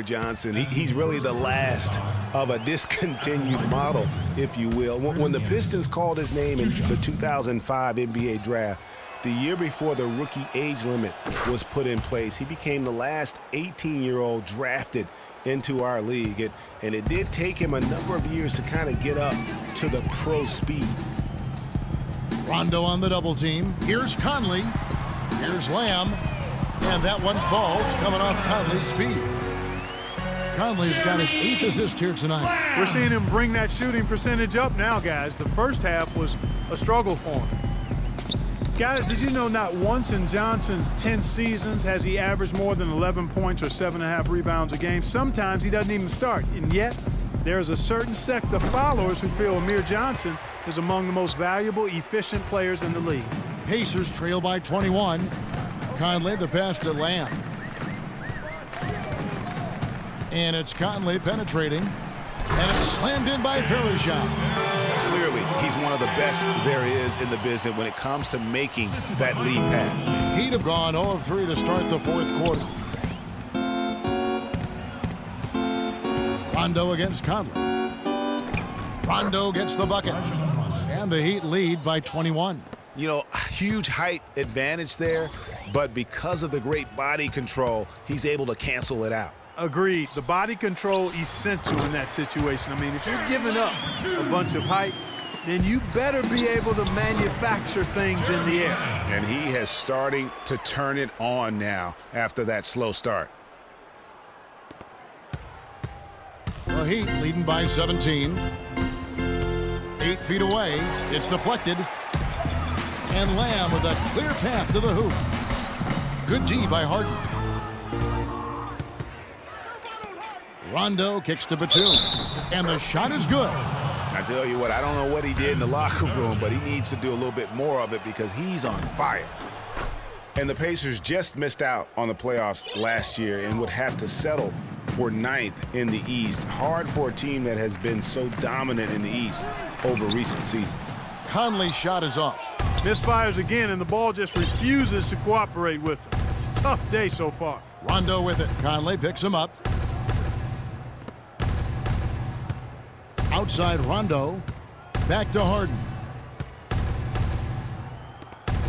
Johnson, he's really the last of a discontinued model, if you will. When the Pistons called his name in the 2005 NBA draft, the year before the rookie age limit was put in place, he became the last 18-year-old drafted into our league. And it did take him a number of years to kind of get up to the pro speed. Rondo on the double team. Here's Conley. Here's Lamb. And that one falls coming off Conley's feet. Conley's got his 8th assist here tonight. We're seeing him bring that shooting percentage up now, guys. The first half was a struggle for him. Guys, did you know not once in Johnson's 10 seasons has he averaged more than 11 points or 7.5 rebounds a game? Sometimes he doesn't even start, and yet there's a certain sect of followers who feel Amir Johnson is among the most valuable, efficient players in the league. Pacers trail by 21. Conley the pass to Lamb. And it's Conley penetrating. And it's slammed in by Varejao. Clearly, he's one of the best there is in the business when it comes to making that lead pass. He'd have gone 0 of 3 to start the 4th quarter. Rondo against Conley. Rondo gets the bucket. And the Heat lead by 21. You know, huge height advantage there, but because of the great body control, he's able to cancel it out. Agreed. The body control essential in that situation. I mean, if you're giving up a bunch of height, then you better be able to manufacture things in the air. And he has starting to turn it on now after that slow start. The Heat leading by 17. 8 feet away. It's deflected. And Lamb with a clear path to the hoop. Good D by Harden. Rondo kicks to Batum. And the shot is good. I tell you what, I don't know what he did in the locker room, but he needs to do a little bit more of it because he's on fire. And the Pacers just missed out on the playoffs last year and would have to settle for 9th in the East. Hard for a team that has been so dominant in the East over recent seasons. Conley's shot is off. Misfires again, and the ball just refuses to cooperate with him. It's a tough day so far. Rondo with it. Conley picks him up. Outside Rondo. Back to Harden.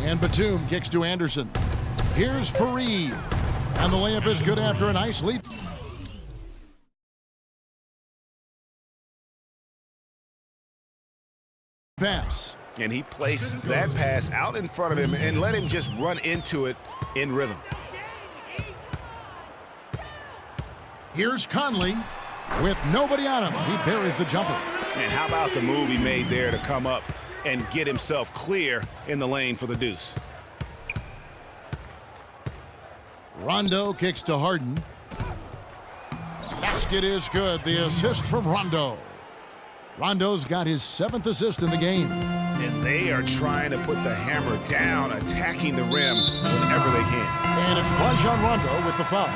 And Batum kicks to Anderson. Here's Fareed. And the layup is good after a nice leap. Pass. And he placed that pass out in front of him and let him just run into it in rhythm. Here's Conley with nobody on him. He buries the jumper. And how about the move he made there to come up and get himself clear in the lane for the deuce? Rondo kicks to Harden. Basket is good. The assist from Rondo. Rondo's got his 7th assist in the game. And they are trying to put the hammer down, attacking the rim whenever they can. And it's Rajon Rondo with the foul.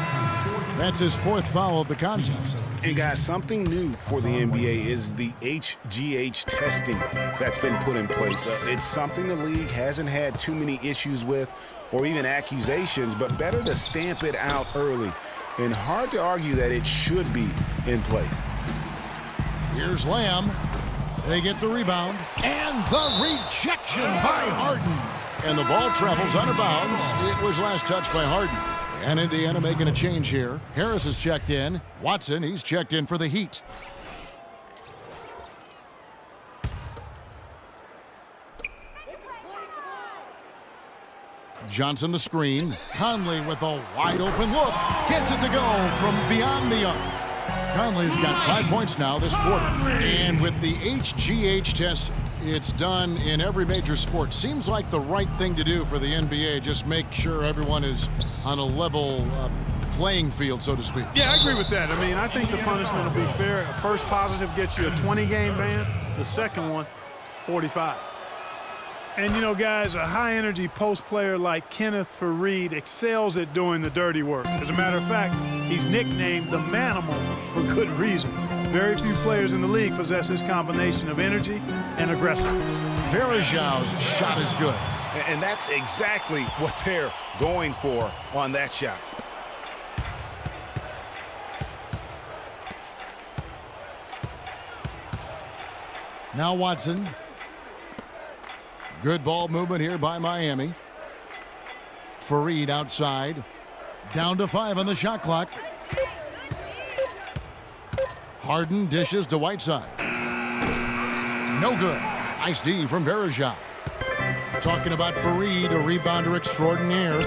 That's his 4th foul of the contest. And guys, something new for the NBA is the HGH testing that's been put in place. It's something the league hasn't had too many issues with or even accusations, but better to stamp it out early. And hard to argue that it should be in place. Here's Lamb. They get the rebound. And the rejection by Harden. And the ball travels out of bounds. It was last touched by Harden. And Indiana making a change here. Harris is checked in. Watson, he's checked in for the Heat. Johnson the screen. Conley with a wide open look. Gets it to go from beyond the arc. Conley's got 5 points now this quarter. And with the HGH testing, it's done in every major sport. Seems like the right thing to do for the NBA. Just make sure everyone is on a level playing field, so to speak. Yeah, I agree with that. I mean, I think the punishment will be fair. First positive gets you a 20-game ban. The second one, 45. And, you know, guys, a high-energy post player like Kenneth Fareed excels at doing the dirty work. As a matter of fact, he's nicknamed the Manimal for good reason. Very few players in the league possess this combination of energy and aggressiveness. Varejao's shot is good. And that's exactly what they're going for on that shot. Now Watson. Good ball movement here by Miami. Faried outside. Down to 5 on the shot clock. Harden dishes to Whiteside. No good. Nice D from Varejao. Talking about Faried, a rebounder extraordinaire.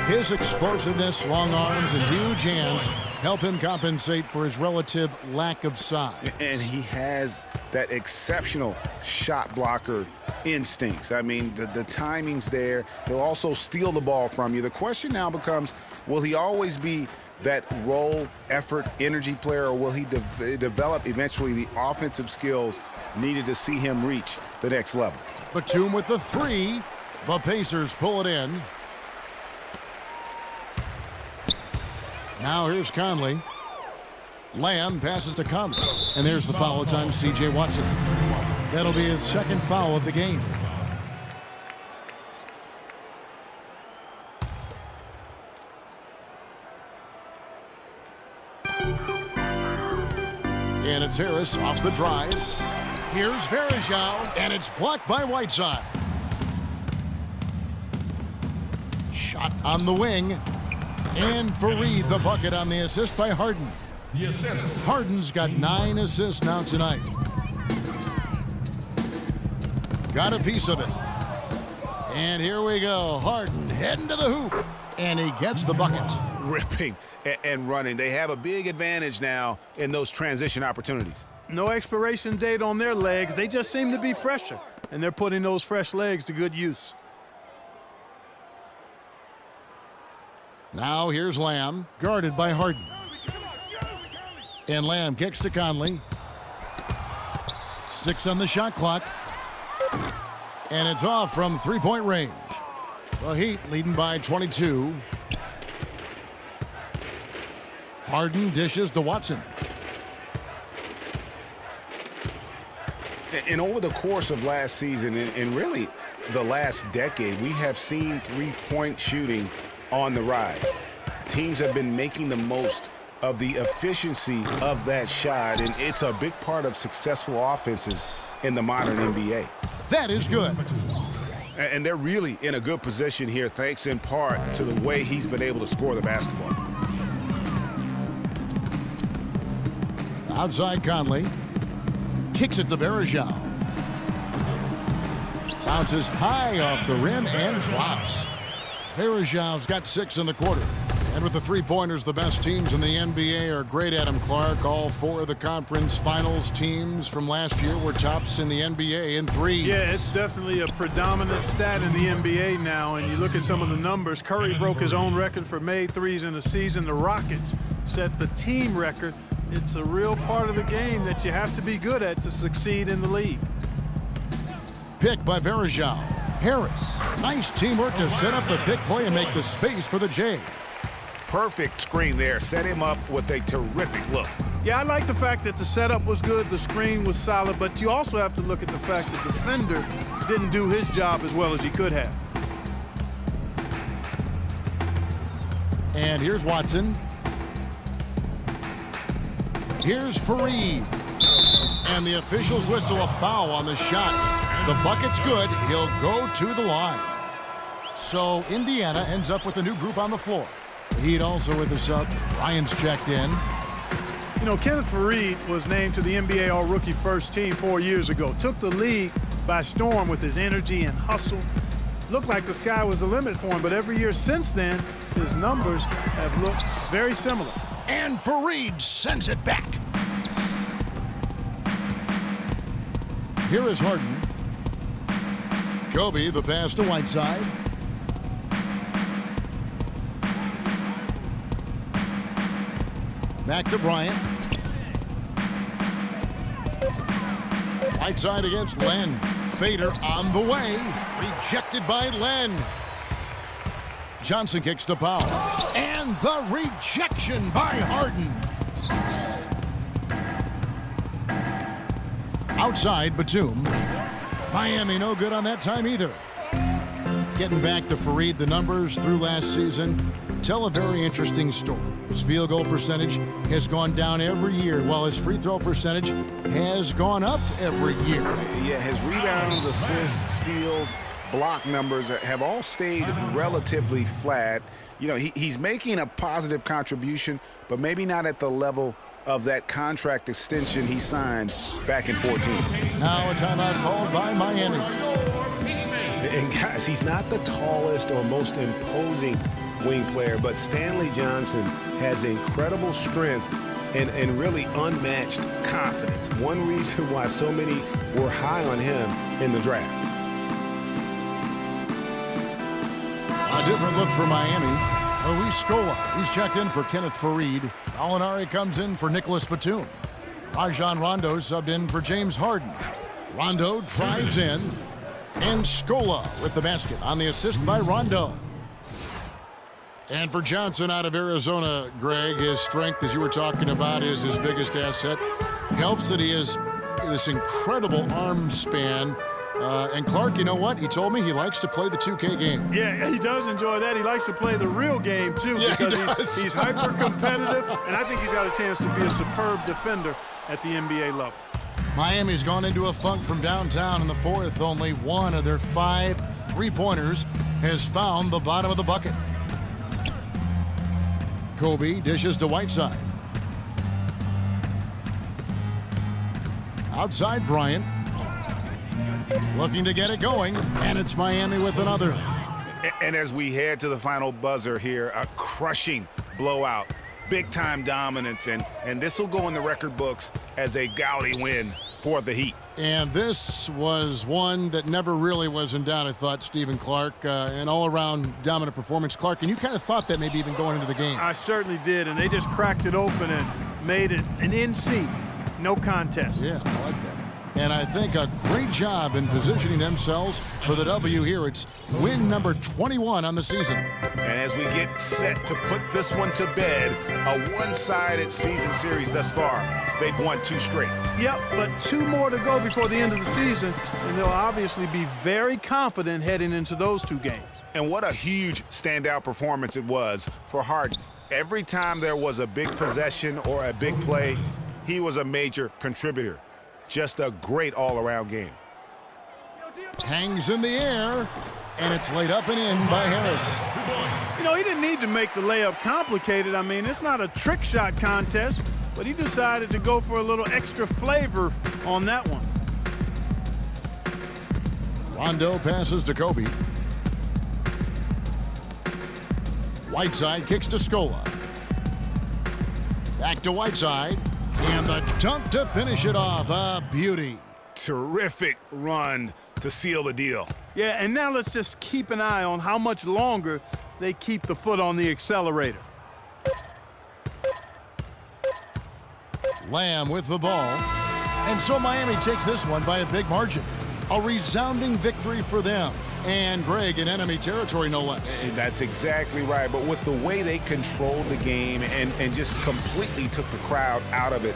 His explosiveness, long arms, and huge hands help him compensate for his relative lack of size. And he has that exceptional shot blocker instincts. I mean, the timing's there. He'll also steal the ball from you. The question now becomes, will he always be that role, effort, energy player, or will he develop eventually the offensive skills needed to see him reach the next level? Batum with the 3. The Pacers pull it in. Now here's Conley. Lamb passes to Conley. And there's the foul. It's on C.J. Watson. That'll be his second foul of the game. And it's Harris off the drive. Here's Varejao, and it's blocked by Whiteside. Shot on the wing. And Faried the bucket on the assist by Harden. Harden's got 9 assists now tonight. Got a piece of it. And here we go. Harden heading to the hoop. And he gets the buckets. Ripping and running. They have a big advantage now in those transition opportunities. No expiration date on their legs. They just seem to be fresher. And they're putting those fresh legs to good use. Now here's Lamb, guarded by Harden. And Lamb kicks to Conley. 6 on the shot clock. And it's off from three-point range. The Heat leading by 22. Harden dishes to Watson. And over the course of last season and really the last decade, we have seen three-point shooting on the rise. Teams have been making the most of the efficiency of that shot, and it's a big part of successful offenses in the modern NBA. That is good. And they're really in a good position here, thanks in part to the way he's been able to score the basketball. Outside Conley. Kicks it to Varejao. Bounces high off the rim and drops. Varejao's got 6 in the quarter. And with the three-pointers, the best teams in the NBA are great, Adam Clark. All 4 of the conference finals teams from last year were tops in the NBA in 3. Yeah, it's definitely a predominant stat in the NBA now. And you look at some of the numbers. Curry broke his own record for made threes in a season. The Rockets set the team record. It's a real part of the game that you have to be good at to succeed in the league. Pick by Varejao. Harris. Nice teamwork to set up the pick play and make the space for the J. Perfect screen there. Set him up with a terrific look. Yeah, I like the fact that the setup was good, the screen was solid, but you also have to look at the fact that the defender didn't do his job as well as he could have. And here's Watson. Here's Faried. And the officials whistle a foul on the shot. The bucket's good. He'll go to the line. So Indiana ends up with a new group on the floor. The Heat also with the sub. Ryan's checked in. You know, Kenneth Faried was named to the NBA All-Rookie First Team 4 years ago. Took the league by storm with his energy and hustle. Looked like the sky was the limit for him, but every year since then, his numbers have looked very similar. And Faried sends it back. Here is Harden. Kobe, the pass to Whiteside. Back to Bryant. Whiteside against Len. Fader on the way. Rejected by Len. Johnson kicks to Powell. And the rejection by Harden. Outside Batum. Miami no good on that time either. Getting back to Faried, the numbers through last season. tell a very interesting story. His field goal percentage has gone down every year, while his free throw percentage has gone up every year. Yeah, his rebounds, assists, steals, block numbers have all stayed relatively flat. You know, he's making a positive contribution, but maybe not at the level of that contract extension he signed back in 14. Now a timeout called by Miami. And guys, he's not the tallest or most imposing wing player, but Stanley Johnson has incredible strength and really unmatched confidence. One reason why so many were high on him in the draft. A different look for Miami. Luis Scola, he's checked in for Kenneth Faried. Alinari comes in for Nicholas Batum. Rajon Rondo subbed in for James Harden. Rondo drives in, and Scola with the basket on the assist by Rondo. And for Johnson out of Arizona, Greg, his strength, as you were talking about, is his biggest asset. Helps that he has this incredible arm span. And Clark, you know what? He told me he likes to play the 2K game. Yeah, he does enjoy that. He likes to play the real game, too, yeah, because he's hyper-competitive, and I think he's got a chance to be a superb defender at the NBA level. Miami's gone into a funk from downtown in the fourth. Only one of their 5 three-pointers has found the bottom of the bucket. Kobe dishes to Whiteside. Outside Bryant. Looking to get it going, and it's Miami with another. And as we head to the final buzzer here, a crushing blowout, big-time dominance, and this will go in the record books as a gaudy win for the Heat. And this was one that never really was in doubt, I thought, Stephen Clark. An all-around dominant performance. Clark, and you kind of thought that maybe even going into the game. I certainly did, and they just cracked it open and made it an NC. No contest. Yeah, I like that. And I think a great job in positioning themselves for the W here. It's win number 21 on the season. And as we get set to put this one to bed, a one-sided season series thus far. They've won 2 straight. Yep, but 2 more to go before the end of the season, and they'll obviously be very confident heading into those 2 games. And what a huge standout performance it was for Harden. Every time there was a big possession or a big play, he was a major contributor. Just a great all-around game. Hangs in the air, and it's laid up and in by Harris. You know, he didn't need to make the layup complicated. I mean, it's not a trick shot contest, but he decided to go for a little extra flavor on that one. Rondo passes to Kobe. Whiteside kicks to Scola. Back to Whiteside. And the dunk to finish it off. A beauty. Terrific run to seal the deal. Yeah, and now let's just keep an eye on how much longer they keep the foot on the accelerator. Lamb with the ball. And so Miami takes this one by a big margin. A resounding victory for them. And Greg in enemy territory, no less. And that's exactly right. But with the way they controlled the game and just completely took the crowd out of it,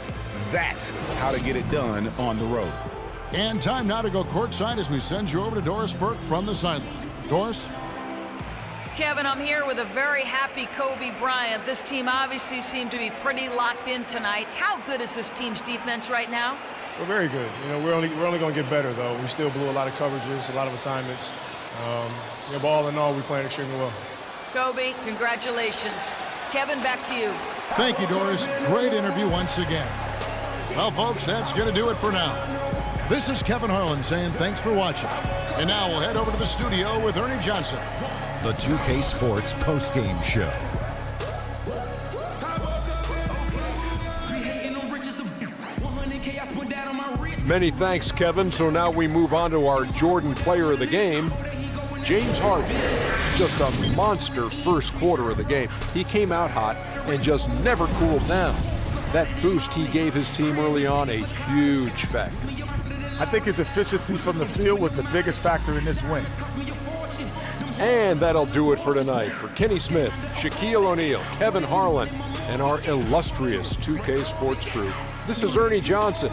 that's how to get it done on the road. And time now to go courtside as we send you over to Doris Burke from the sideline. Doris? Kevin, I'm here with a very happy Kobe Bryant. This team obviously seemed to be pretty locked in tonight. How good is this team's defense right now? We're very good. You know, we're only going to get better, though. We still blew a lot of coverages, a lot of assignments. You know, all in all, we're playing extremely well. Kobe, congratulations. Kevin, back to you. Thank you, Doris. Great interview once again. Well, folks, that's going to do it for now. This is Kevin Harlan saying thanks for watching. And now we'll head over to the studio with Ernie Johnson. The 2K Sports postgame show. Many thanks, Kevin. So now we move on to our Jordan player of the game, James Harden. Just a monster first quarter of the game. He came out hot and just never cooled down. That boost he gave his team early on, a huge factor. I think his efficiency from the field was the biggest factor in this win. And that'll do it for tonight. For Kenny Smith, Shaquille O'Neal, Kevin Harlan, and our illustrious 2K Sports crew, this is Ernie Johnson.